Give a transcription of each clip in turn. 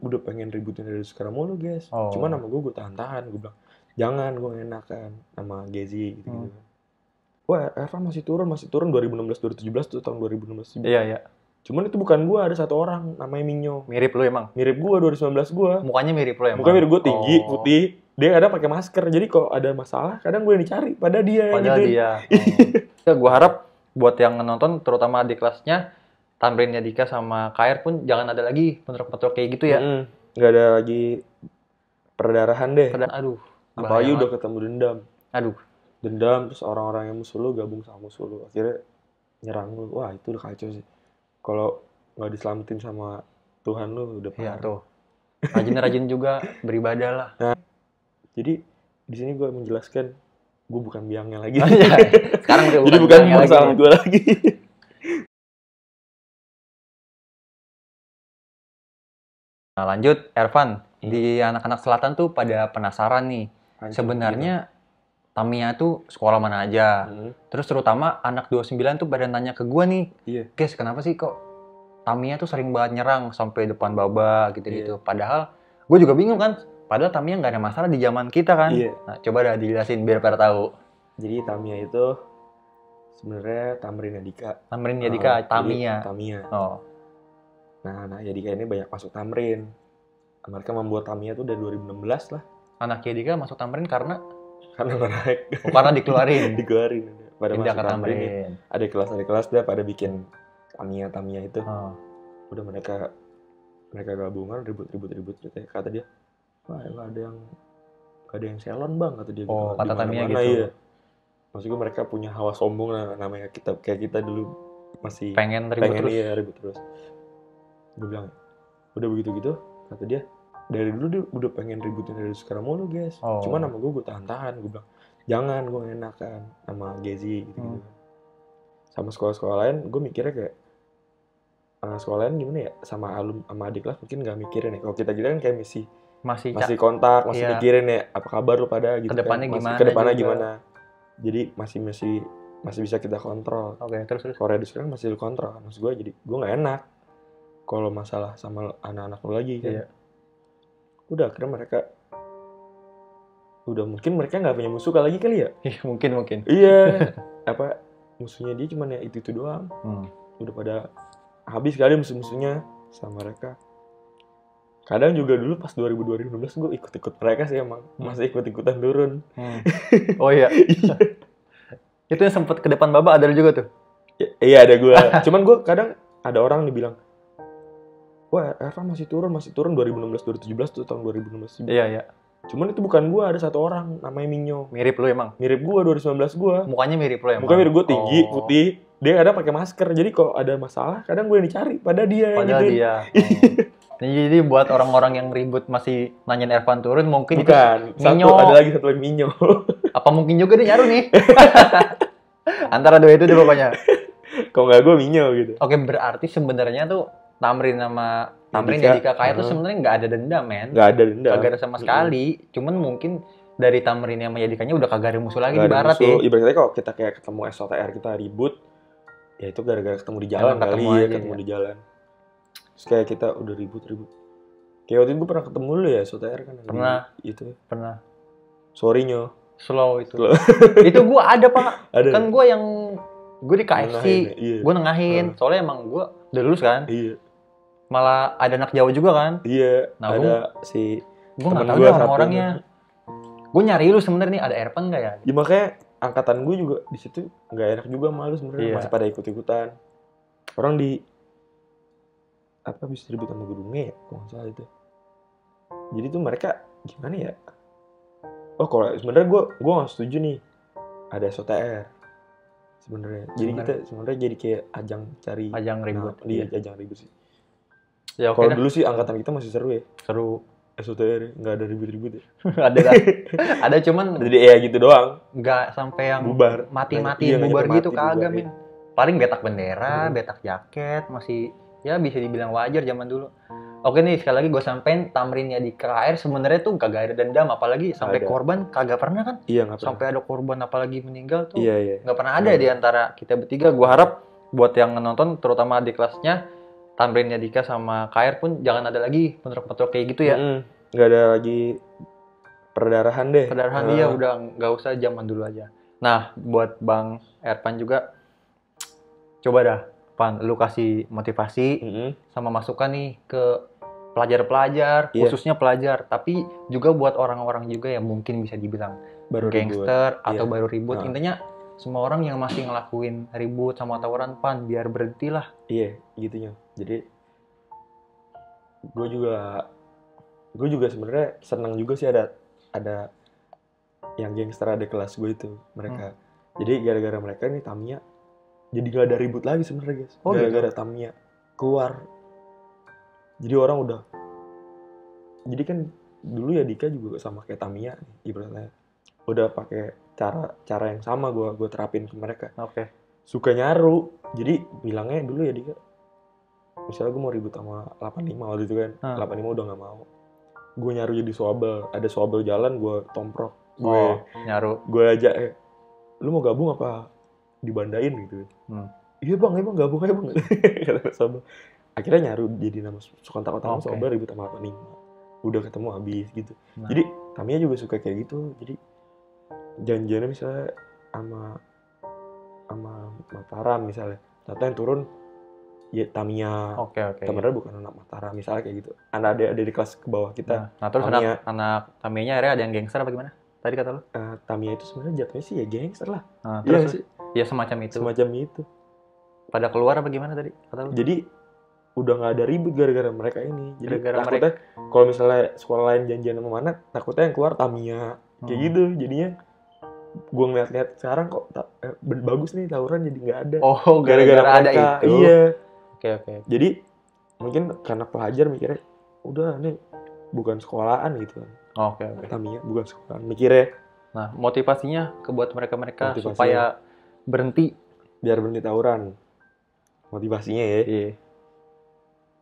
udah pengen ributin dari sekarang mulu guys. Oh. Cuman nama gue tahan-tahan. Gue bilang jangan, gue gak enakan sama Gezi gitu. Wah, Ervan masih turun 2016 2017 tuh, tahun 2016. Iya. Cuman itu bukan gue, ada satu orang namanya Minyo. Mirip lu emang. Mirip gue 2019 gue. Mukanya mirip lu emang. Mukanya mirip gue, tinggi, putih. Dia kadang pakai masker. Jadi kalau ada masalah, kadang gue yang dicari. Padahal dia Padahal gitu. dia. Gue harap buat yang nonton, terutama di kelasnya, Tamrin Yadika sama KR pun jangan ada lagi bentrok-bentrok kayak gitu ya. Nggak ada lagi perdarahan deh. Aduh. Apalagi udah ketemu dendam. Aduh. Dendam, terus orang-orang yang musuh lu gabung sama musuh lu. Akhirnya nyerang lu. Wah, itu udah kacau sih. Kalau nggak diselamatin sama Tuhan lu, udah parah. Iya tuh. Rajin-rajin juga beribadah lah. Nah, jadi di sini gue menjelaskan, gue bukan biangnya lagi. Sekarang udah jadi bukan masalah gue lagi. Nah, lanjut, Ervan. Di anak-anak selatan tuh pada penasaran nih. Sebenarnya Tamiya tuh sekolah mana aja. Terus terutama anak 29 tuh pada nanya ke gue nih. Guys, kenapa sih kok Tamiya tuh sering banget nyerang sampai depan babak gitu-gitu. Padahal gue juga bingung kan. Padahal Tamiya nggak ada masalah di zaman kita kan. Nah, coba dah dijelasin biar pada tahu. Jadi Tamiya itu sebenarnya Tamrin Yadika. Tamrin Yadika, Tamiya. Oh. Nah, anak Yadika ini banyak masuk Tamrin. Mereka membuat Tamiya tuh dari 2016 lah. Anak Yadika masuk Tamrin karena naik. Karena dikeluarin. Pada pindah masuk ke Tamrin. Ada kelas dia pada bikin Tamiya itu. Udah mereka gabungan ribut. Kata dia, wah nggak ada yang selon bang, kata dia. Oh, kata Tamiya gitu. Iya. Maksudnya mereka punya hawa sombong lah, namanya kayak kita dulu masih pengen ribut terus. Gue bilang, udah begitu kata dia, dari dulu dia udah pengen ributin dari sekarang mulu guys. Cuman nama gue tahan-tahan. Gue bilang jangan, gue gak enakan sama Gezi gitu. Sama sekolah-sekolah lain gue mikirnya kayak sekolah lain gimana ya, sama adik kelas mungkin gak mikirin ya. Kalau kita kan kayak masih kontak, masih mikirin ya apa kabar lu pada gitu. Kedepannya gimana. Jadi masih bisa kita kontrol. Oke, terus. Korea di sekarang masih lu kontrol. Maksud gue, jadi gue gak enak kalau masalah sama anak-anak lu lagi kan. Udah akhirnya mereka mungkin mereka nggak punya musuh lagi kali ya. Mungkin. Iya. Apa musuhnya dia cuma ya itu doang. Udah pada habis kali musuh-musuhnya sama mereka. Kadang juga dulu pas 2016 gue ikut mereka sih emang. Masih ikut-ikutan turun. Oh iya. Itu yang sempet ke depan babak ada juga tuh. Iya ada gue. Cuman gue kadang ada orang dibilang, wah Ervan masih turun 2016 2017 tuh, tahun 2016. Iya. Cuman itu bukan gue, ada satu orang namanya Minyo. Mirip lu emang. Mirip gue 2019 gue. Mukanya mirip lu emang. Mukanya mirip gue, tinggi, putih. Dia kadang pakai masker. Jadi kalau ada masalah, kadang gue yang dicari. Padahal dia. Jadi buat orang-orang yang ribut masih nanyain Ervan turun, mungkin bukan. Itu Minyo. Ada lagi satu lagi Minyo. Apa mungkin juga dia nyaru nih? Antara dua itu deh pokoknya. Kalau nggak gue Minyo gitu. Oke, berarti sebenarnya tuh Tamrin Yadika KR tuh sebenarnya nggak ada dendam, men. Nggak ada dendam. Kagak ada sama sekali. Cuman mungkin dari Tamrin sama Yadikanya udah kagak ada musuh lagi di barat ya. Ibaratnya kalau kita kayak ketemu SOTR kita ribut, ya itu gara-gara ketemu di jalan ketemu di jalan. Terus kayak kita udah ribut. Kayak waktu itu gue pernah ketemu lu ya SOTR kan? Pernah. Sorry Nyo. Slow itu. Itu gue ada pak. Kan gue di KFC, gue nengahin. Soalnya emang gue udah lulus kan. Iya. Malah ada anak Jawa juga kan. Iya. Nah, ada si gue nggak tahu orang-orangnya. Gue nyari lu sebenarnya nih, ada Ervan nggak ya? Ya makanya angkatan gue juga di situ nggak enak juga, malu sebenarnya. Masih pada ikut-ikutan. Orang bisa ribut sama gedungnya ya, kalau nggak salah itu. Jadi tuh mereka gimana ya? Oh, kalau sebenarnya gue nggak setuju nih ada SOTR sebenarnya. Jadi kita sebenarnya jadi kayak ajang ribut. Ajang ribut sih. Ya, kalau dulu sih angkatan kita masih seru ya. Seru. SOTR nggak ada ribut-ribut ya. Ada cuman. Jadi ya gitu doang. Nggak sampai yang bubar. Mati-mati bubar gitu kagak min. Paling betak bendera, betak jaket masih ya bisa dibilang wajar zaman dulu. Oke nih, sekali lagi gue sampein Tamrin Yadika KR sebenarnya tuh kagak ada dendam, apalagi sampai korban kagak pernah kan? Iya, nggak pernah. Sampai ada korban apalagi meninggal tuh. Iya. Nggak pernah ada di antara kita bertiga. Gue harap buat yang nonton, terutama di kelasnya, Tamrinnya Dika sama KR pun jangan ada lagi bentrok-bentrok kayak gitu ya. Nggak ada lagi perdarahan deh. Perdarahan dia udah nggak usah, zaman dulu aja. Nah, buat Bang Ervan juga, coba dah, Pan, lu kasih motivasi sama masukan nih ke pelajar-pelajar, khususnya pelajar, tapi juga buat orang-orang juga yang mungkin bisa dibilang baru gangster atau baru ribut. Intinya semua orang yang masih ngelakuin ribut sama tawuran, Pan, biar berhenti lah. Iya, gitunya. Jadi gue juga sebenarnya senang juga sih ada yang gangster ada kelas gue itu mereka. Jadi gara-gara mereka nih Tamiya jadi gak ada ribut lagi sebenarnya, guys. Gara-gara gitu? Tamiya keluar. Jadi orang udah. Jadi kan dulu ya Dika juga sama kayak Tamiya ibaratnya. Udah pakai cara yang sama gue terapin ke mereka. Oke. Suka nyaru. Jadi bilangnya dulu ya Dika, misalnya gue mau ribut sama 85 waktu itu kan. 85 udah gak mau. Gue nyaru jadi swabel. Ada swabel jalan, gue tomprok. Gue nyaru. Gue ajak, lu mau gabung apa dibandain gitu. Iya bang gabung aja bang. Kata swabel. Akhirnya nyaru jadi nama kontak-kontak swabel ribut sama 85. Udah ketemu habis gitu. Jadi Tamiya juga suka kayak gitu. Jadi janjiannya misalnya sama Mataram misalnya. Ternyata yang turun ya Tamiya. Temennya bukan anak Mataram misalnya kayak gitu. Ada di kelas ke bawah kita. Nah terus anak Tamiyanya akhirnya ada yang gangster apa gimana? Tadi kata lu? Tamiya itu sebenarnya jatuhnya sih ya gangster lah. Terus sih? Ya semacam itu. Pada keluar apa gimana tadi kata lu? Jadi udah nggak ada ribut gara-gara mereka ini. Jadi takutnya kalau misalnya sekolah lain janjian sama mana, takutnya yang keluar Tamiya kayak gitu. Jadinya gue ngeliat-liat sekarang kok bagus nih tawuran jadi nggak ada. Gara-gara ada itu. Iya. Oke. Jadi mungkin karena pelajar mikirnya udah nih bukan sekolahan gitu kan. Oke. Tamiya bukan sekolahan mikirnya. Nah motivasinya buat mereka supaya berhenti. Biar berhenti tawuran. Motivasinya ya. Iya.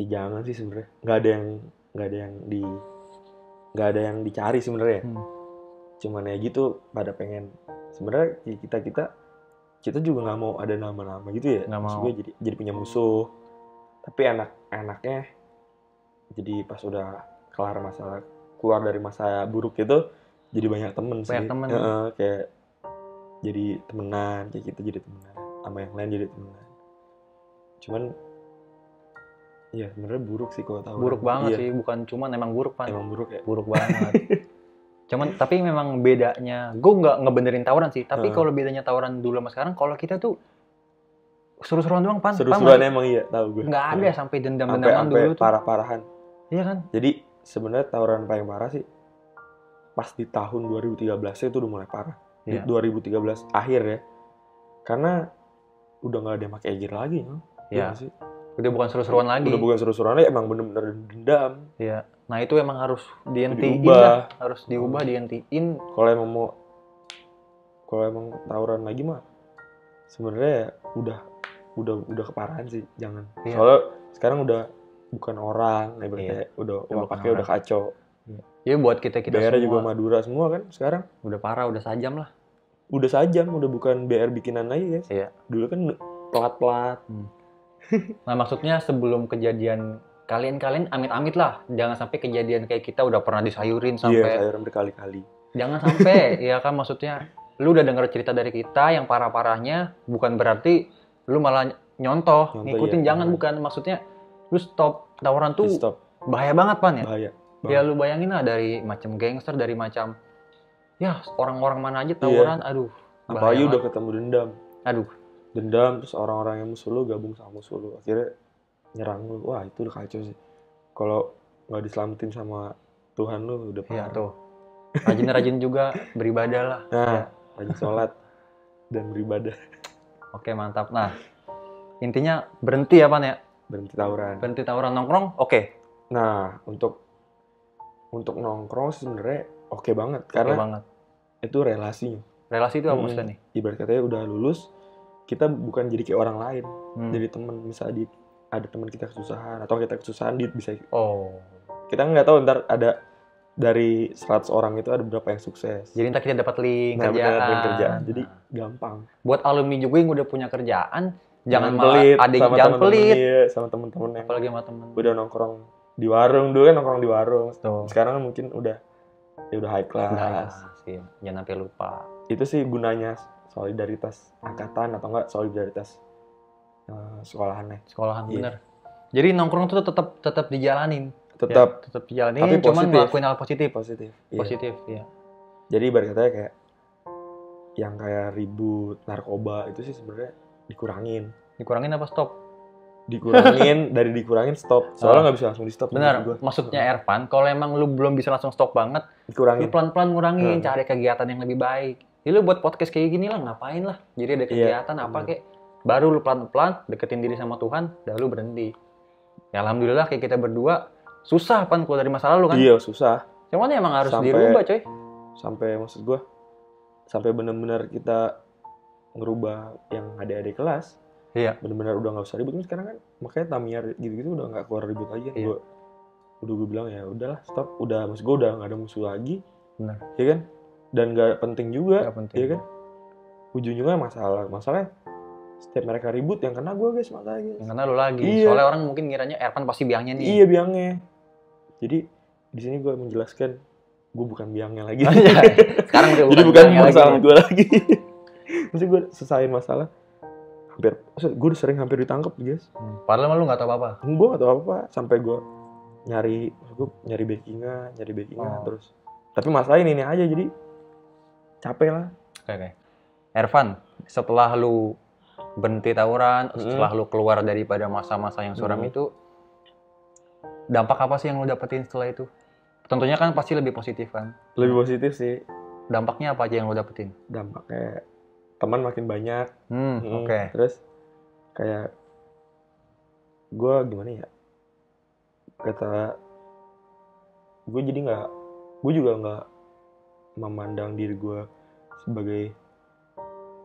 Jangan sih sebenarnya. Nggak ada yang dicari sebenarnya. Cuman ya gitu pada pengen. Sebenarnya kita juga nggak mau ada nama-nama gitu ya. Nggak mau. Jadi punya musuh. Tapi anaknya jadi pas udah keluar dari masa buruk itu jadi banyak temen sih. Kayak jadi temenan kayak kita jadi temenan sama yang lain jadi temenan. Cuman ya sebenarnya buruk sih kalau tahu. Buruk banget sih, bukan cuman emang buruk, Pan. Emang buruk ya. Buruk banget. Cuman tapi memang bedanya, gue nggak ngebenerin tawuran sih. Tapi kalau bedanya tawuran dulu sama sekarang, kalau kita tuh seru-seruan doang, Pan. Seru-seruan emang iya, tahu gue. Nggak ada sampai dendam-dendaman dulu tuh. Parah-parahan. Iya kan? Jadi sebenarnya tawuran paling parah sih pas di tahun 2013 itu udah mulai parah. Di 2013 akhir ya. Karena udah nggak ada yang pakai gear lagi, Iya. Udah bukan seru-seruan lagi. Udah bukan seru-seruan lagi, emang bener-bener dendam. Iya. Nah itu emang harus dihentiin lah. Harus diubah, dihentiin. Kalau emang tawuran lagi mah sebenarnya udah keparahan sih, jangan. Iya. Soalnya sekarang udah bukan orang, udah pakai udah kacau. Iya buat kita BR semua. Juga Madura semua kan sekarang. Udah parah, udah sajam lah. Udah sajam, udah bukan BR bikinan lagi guys. Iya. Dulu kan plat-plat. Nah maksudnya sebelum kejadian kalian amit-amit lah, jangan sampai kejadian kayak kita udah pernah disayurin sampai. Iya, sayuran berkali-kali. Jangan sampai, ya kan maksudnya lu udah denger cerita dari kita yang parah-parahnya, bukan berarti lu malah nyontoh ngikutin, jangan. Bukan, maksudnya lu stop tawuran tuh bahaya banget, Pan ya. Bahaya. Ya lu bayangin lah dari macam gangster, dari macam ya orang-orang mana aja tawuran, aduh. Apalagi udah ketemu dendam. Aduh. Dendam, terus orang-orang yang musuh lu gabung sama musuh lu, akhirnya nyerang lu. Wah itu udah kacau sih. Kalau nggak diselamatin sama Tuhan lu udah parah. Iya tuh. Rajin-rajin juga beribadah lah. Nah, rajin sholat dan beribadah. Oke mantap. Nah intinya berhenti ya, Pan ya. Berhenti tawuran. Berhenti tawuran, nongkrong. Oke. Nah untuk nongkrong sebenarnya oke banget karena itu relasinya. Relasi itu apa maksudnya nih? Ibarat katanya udah lulus, kita bukan jadi kayak orang lain, jadi teman. Misalnya ada teman kita kesusahan atau kita kesusahan, dia bisa. Kita nggak tahu ntar ada dari 100 orang itu ada berapa yang sukses. Jadi ntar kita dapat link kerjaan. Jadi gampang. Buat alumni juga yang udah punya kerjaan, jangan pelit, adik jangan pelit. Iya, sama temen-temen yang apalagi sama temen. Udah nongkrong di warung dulu kan, nongkrong di warung. Tuh. Sekarang kan mungkin udah high class. Iya. Jangan sampai lupa. Itu sih gunanya solidaritas angkatan atau enggak solidaritas sekolahan. Bener. Jadi nongkrong tuh tetap dijalanin. Tetap dijalanin, tapi cuman ngelakuin hal positif. Positif, iya. Jadi ibarat katanya kayak yang kayak ribut, narkoba itu sih sebenarnya dikurangin. Dikurangin apa stop? Dikurangin, dari dikurangin stop. Soalnya nggak bisa langsung di stop. Benar. Maksudnya Ervan, kalau emang lu belum bisa langsung stop banget, dikurangin. Lu pelan-pelan ngurangin, cari kegiatan yang lebih baik. Jadi lu buat podcast kayak gini lah, ngapain lah? Jadi ada kegiatan apa kayak, baru lu pelan-pelan deketin diri sama Tuhan, dan lu berhenti. Ya alhamdulillah kayak kita berdua susah pan keluar dari masa lalu kan? Iya susah. Cuman emang harus dirubah coy. Maksud gue, sampai benar-benar kita ngerubah yang adik-adik kelas. Iya. Benar-benar udah nggak usah ribut kan sekarang kan, makanya Tamiya gitu-gitu udah nggak keluar ribut lagi kan. Iya. Gue bilang ya udahlah stop, maksud gue udah nggak ada musuh lagi. Benar. Ya kan? Dan nggak penting juga. Gak penting. Ya kan? Ujung-ujungnya masalahnya setiap mereka ribut yang kena gue guys, makanya guys. Yang kena lu lagi. Iya. Soalnya orang mungkin ngiranya Ervan pasti biangnya nih. Iya biangnya. Jadi di sini gue menjelaskan gue bukan biangnya lagi. Sekarang udah jadi bukan masalah gue lagi. Maksudnya gue selesain masalah. Gue udah sering hampir ditangkap guys. Padahal lu nggak tahu apa-apa. Gue nggak tahu apa. Sampai gue nyari backingan terus. Tapi masalah ini aja jadi capek lah. Oke. Ervan, setelah lu berhenti tawuran, setelah lu keluar daripada masa-masa yang suram itu, dampak apa sih yang lu dapetin setelah itu? Tentunya kan pasti lebih positif kan? Lebih positif sih. Dampaknya apa aja yang lu dapetin? Dampaknya teman makin banyak. Oke. Terus kayak gue gimana ya? Kata gue jadi gue juga nggak memandang diri gue sebagai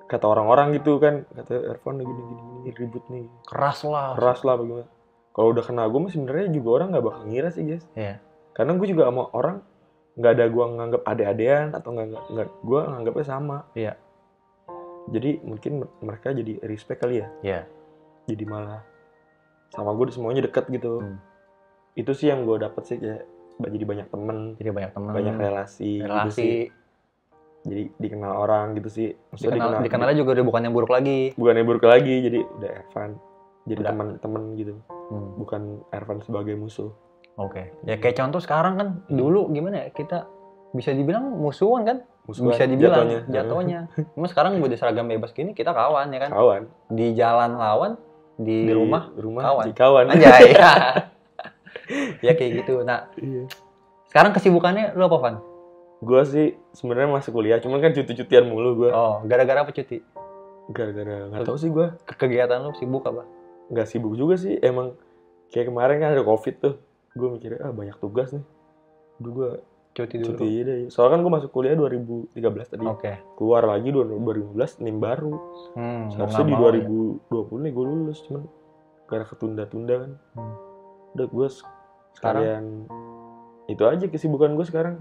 kata orang-orang gitu kan, kata Ervan gini ribut nih, keras lah bagaimana. Kalau udah kena gue sebenarnya juga orang nggak bakal ngira sih guys. Iya. Karena gue juga sama orang nggak ada gue nganggap ade-adean atau nggak gue nganggapnya sama. Iya. Jadi mungkin mereka jadi respect kali ya. Iya. Jadi malah sama gue semuanya deket gitu. Itu sih yang gue dapet sih, kayak jadi banyak temen, banyak relasi. Gitu sih. Jadi dikenal orang gitu sih. Dikenalnya juga udah bukan yang buruk lagi. Jadi udah Ervan. Jadi teman-teman gitu. Bukan Ervan sebagai musuh. Oke. Ya kayak contoh sekarang kan, dulu gimana ya, kita bisa dibilang musuhan kan? Bisa dibilang jatuhnya. Cuma sekarang udah seragam bebas gini, kita kawan ya kan? Kawan. Di jalan lawan, di rumah kawan. Anjay. Ya kayak gitu. Nah, sekarang kesibukannya lu apa, Van? Gue sih sebenarnya masih kuliah, cuman kan cuti-cutian mulu gue. Oh, gara-gara apa cuti? Gara-gara nggak tahu sih gue. Kegiatan lu sibuk apa? Nggak sibuk juga sih, emang kayak kemarin kan ada COVID tuh. Gue mikirnya banyak tugas nih. Udah gue cuti deh. Soalnya kan gue masuk kuliah 2013 tadi. Keluar lagi 2015 NIM baru. Seharusnya di 2020 nih gue lulus, cuman karena ketunda-tunda kan. Udah gue sekalian itu aja kesibukan gue sekarang.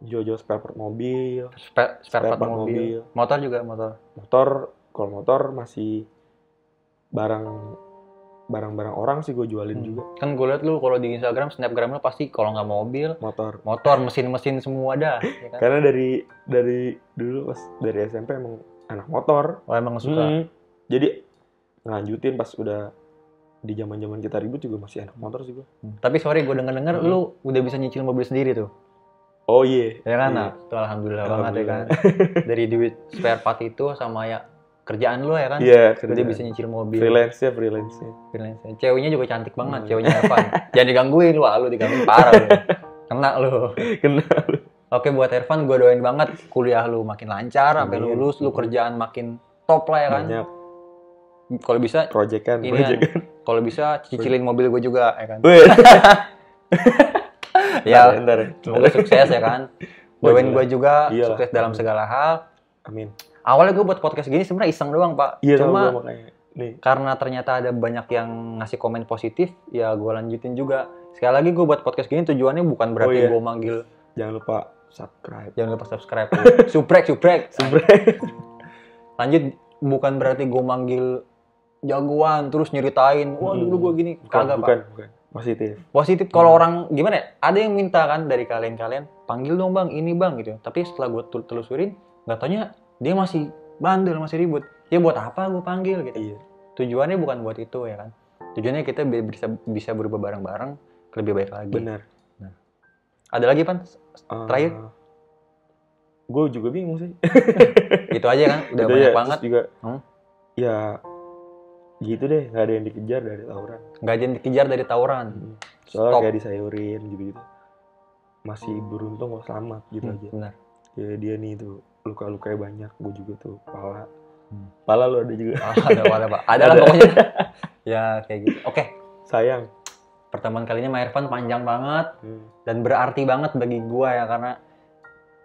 Jual-jual spare part mobil. Spare part mobil. Motor juga motor. Kalau motor masih barang-barang orang sih gue jualin juga. Kan gue liat lu kalau di Instagram, Snapgram lu pasti kalau nggak mobil, motor, mesin-mesin semua dah. Ya kan? Karena dari dulu pas dari SMP emang anak motor. Oh emang suka. Jadi ngelanjutin pas udah di zaman-zaman kita ribut juga masih anak motor sih gue. Tapi sorry gue denger lu udah bisa nyicil mobil sendiri tuh. Oh iya. Ya kan, nah, itu alhamdulillah banget ya kan. Dari duit spare part itu sama ya kerjaan lu ya kan. Iya, dia bisa nyicil mobil. Freelance. Ceweknya juga cantik banget, ceweknya Ervan. Jangan digangguin lu digangguin parah lu. Kena lu. Oke, buat Ervan gue doain banget kuliah lu makin lancar sampai lulus, lu kerjaan makin top lah ya kan. Banyak. Kalau bisa proyekan. Kalau bisa cicilin mobil gue juga ya kan. Ya, semoga sukses ya kan. Doain gue juga sukses dalam segala hal. Amin. Awalnya gue buat podcast gini sebenarnya iseng doang, Pak. Iya, cuma karena ternyata ada banyak yang ngasih komen positif, ya gue lanjutin juga. Sekali lagi gue buat podcast gini tujuannya bukan berarti gue manggil. Jangan lupa subscribe. Subrek. Lanjut, bukan berarti gue manggil jagoan terus nyeritain, wah dulu gue gini. Kagak, Pak. Bukan. Positif. Kalau orang gimana ya? Ada yang minta kan dari kalian, panggil dong bang, ini bang gitu. Tapi setelah gue telusurin, nggak taunya dia masih bandel, masih ribut. Ya buat apa gue panggil gitu? Iya. Tujuannya bukan buat itu ya kan? Tujuannya kita bisa berubah bareng-bareng, lebih baik lagi. Benar. Nah. Ada lagi Pan? Terakhir? Gue juga bingung sih. Gitu aja kan? Udah gitu banyak banget. Juga, ya gitu deh, nggak ada yang dikejar dari tawuran. Nggak ada yang dikejar dari tawuran. Soalnya kayak disayurin gitu-gitu. Masih beruntung kok selamat gitu aja. Benar. Ya dia nih tuh luka-lukanya banyak, gue juga tuh pala lu ada juga. Ada Pak. Ada lah pokoknya. Ya kayak gitu. Oke. Sayang. Pertemuan kali ini sama Irfan panjang banget dan berarti banget bagi gue ya, karena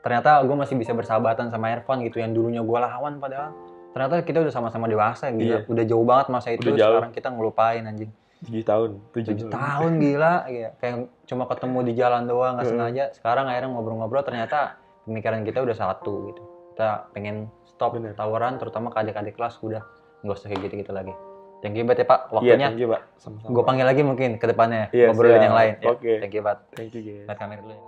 ternyata gue masih bisa bersahabatan sama Irfan gitu, yang dulunya gue lawan padahal ternyata kita udah sama-sama dewasa gitu. Iya. Udah jauh banget masa itu, sekarang kita ngelupain anjing. 7 tahun. 7 tahun gila. Kayak cuma ketemu di jalan doang nggak sengaja. Sekarang akhirnya ngobrol-ngobrol ternyata pemikiran kita udah satu gitu. Kita pengen stop tawuran, terutama ke adik-adik kelas, udah nggak usah kayak gitu-gitu lagi. Thank you banget ya Pak waktunya. Thank you Pak. Sama-sama. Gue panggil lagi mungkin ke depannya ngobrolin yang lain. Oke. Thank you Pak. Thank you guys. Lihat kamera dulu ya.